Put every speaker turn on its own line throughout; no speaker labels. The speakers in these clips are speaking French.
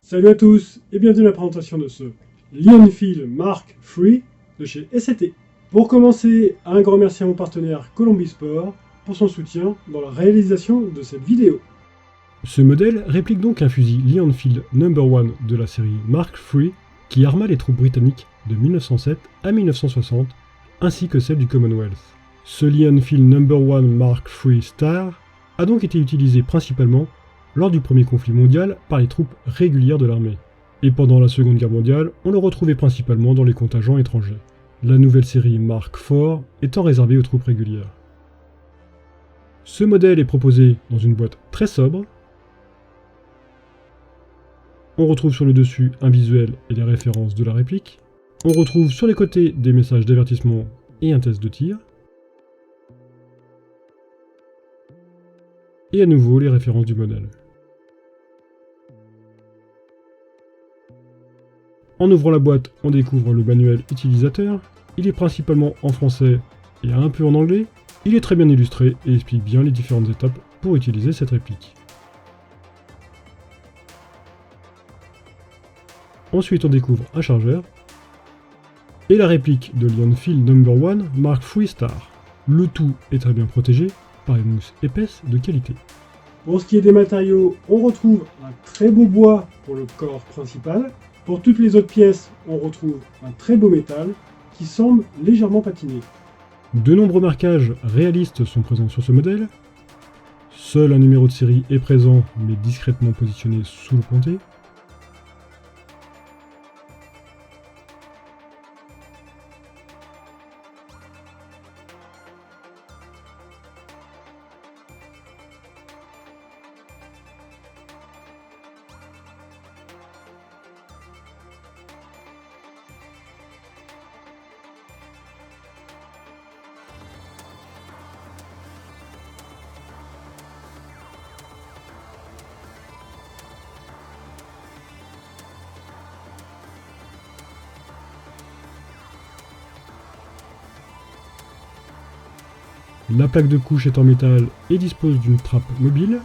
Salut à tous et bienvenue à la présentation de ce Lionfield Mark III de chez SCT. Pour commencer, un grand merci à mon partenaire Columbus Sport pour son soutien dans la réalisation de cette vidéo.
Ce modèle réplique donc un fusil Lionfield No. 1 de la série Mark III qui arma les troupes britanniques de 1907 à 1960 ainsi que celle du Commonwealth. Ce Lionfield No. 1 Mark III Star a donc été utilisé principalement lors du premier conflit mondial par les troupes régulières de l'armée. Et pendant la Seconde Guerre mondiale, on le retrouvait principalement dans les contingents étrangers. La nouvelle série Mark IV étant réservée aux troupes régulières. Ce modèle est proposé dans une boîte très sobre. On retrouve sur le dessus un visuel et les références de la réplique. On retrouve sur les côtés des messages d'avertissement et un test de tir. Et à nouveau les références du modèle. En ouvrant la boîte, on découvre le manuel utilisateur. Il est principalement en français et un peu en anglais. Il est très bien illustré et explique bien les différentes étapes pour utiliser cette réplique. Ensuite, on découvre un chargeur et la réplique de Lionfield No. 1 Mark III Star. Le tout est très bien protégé par une mousse épaisse de qualité.
Pour ce qui est des matériaux, on retrouve un très beau bois pour le corps principal. Pour toutes les autres pièces, on retrouve un très beau métal qui semble légèrement patiné.
De nombreux marquages réalistes sont présents sur ce modèle. Seul un numéro de série est présent, mais discrètement positionné sous le ponté. La plaque de couche est en métal et dispose d'une trappe mobile.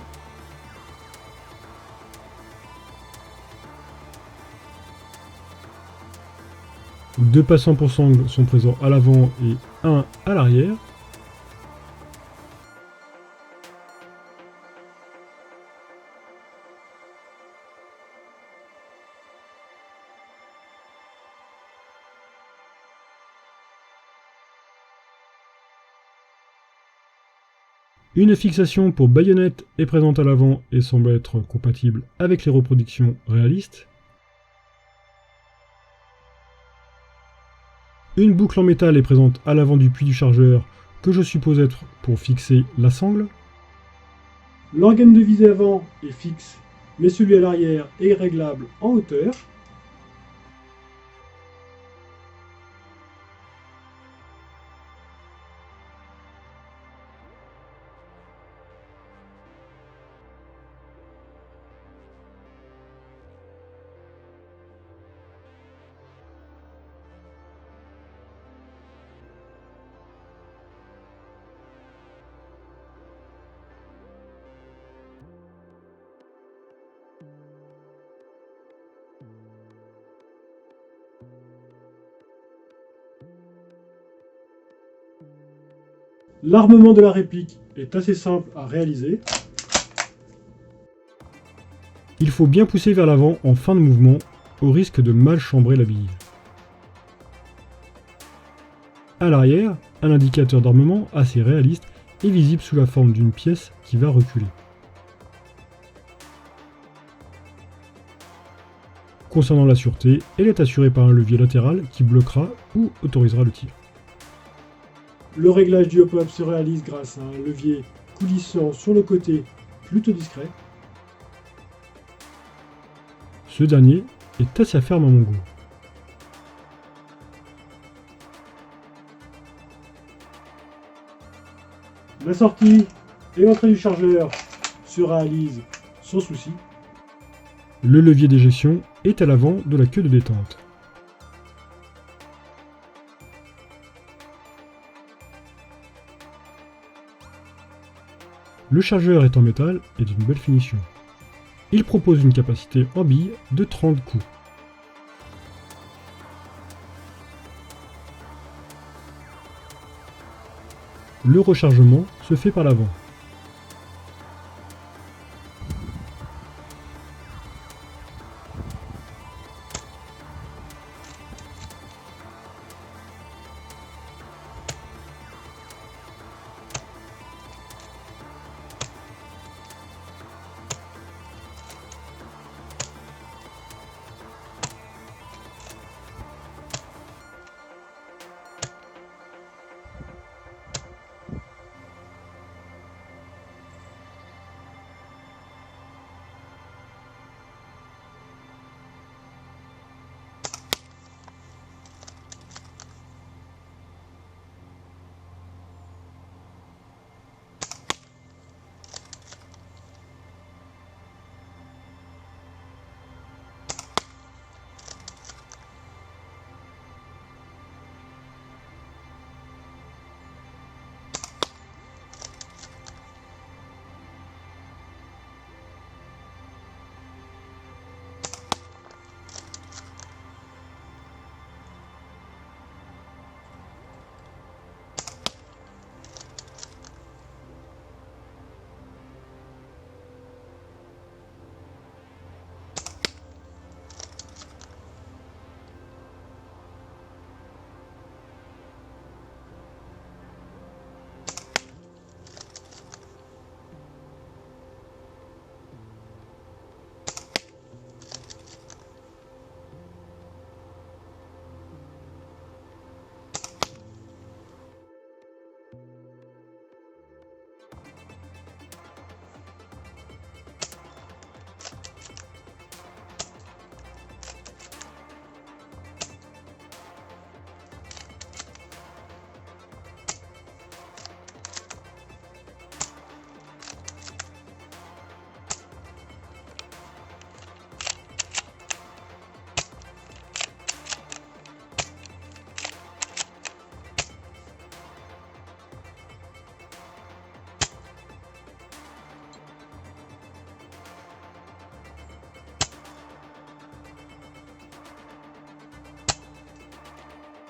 Deux passants pour sangle sont présents à l'avant et un à l'arrière. Une fixation pour baïonnette est présente à l'avant et semble être compatible avec les reproductions réalistes. Une boucle en métal est présente à l'avant du puits du chargeur que je suppose être pour fixer la sangle.
L'organe de visée avant est fixe, mais celui à l'arrière est réglable en hauteur. L'armement de la réplique est assez simple à réaliser.
Il faut bien pousser vers l'avant en fin de mouvement, au risque de mal chambrer la bille. À l'arrière, un indicateur d'armement assez réaliste est visible sous la forme d'une pièce qui va reculer. Concernant la sûreté, elle est assurée par un levier latéral qui bloquera ou autorisera le tir.
Le réglage du hop-up se réalise grâce à un levier coulissant sur le côté plutôt discret.
Ce dernier est assez ferme à mon goût.
La sortie et l'entrée du chargeur se réalisent sans souci.
Le levier d'éjection est à l'avant de la queue de détente. Le chargeur est en métal et d'une belle finition. Il propose une capacité en billes de 30 coups. Le rechargement se fait par l'avant.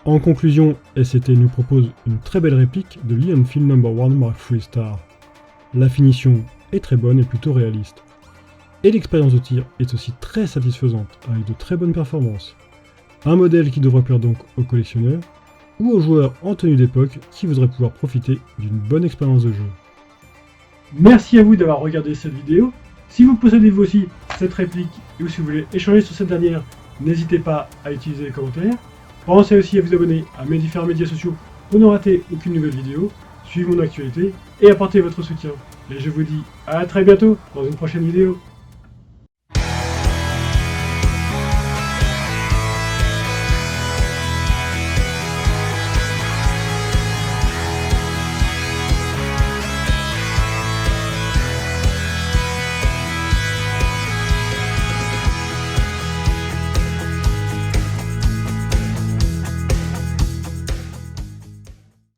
En conclusion, SCT nous propose une très belle réplique de Leonfield No. 1 Mark III Star. La finition est très bonne et plutôt réaliste. Et l'expérience de tir est aussi très satisfaisante, avec de très bonnes performances. Un modèle qui devrait plaire donc aux collectionneurs, ou aux joueurs en tenue d'époque qui voudraient pouvoir profiter d'une bonne expérience de jeu.
Merci à vous d'avoir regardé cette vidéo. Si vous possédez vous aussi cette réplique, ou si vous voulez échanger sur cette dernière, n'hésitez pas à utiliser les commentaires. Pensez aussi à vous abonner à mes différents médias sociaux pour ne rater aucune nouvelle vidéo, suivez mon actualité et apportez votre soutien. Et je vous dis à très bientôt dans une prochaine vidéo.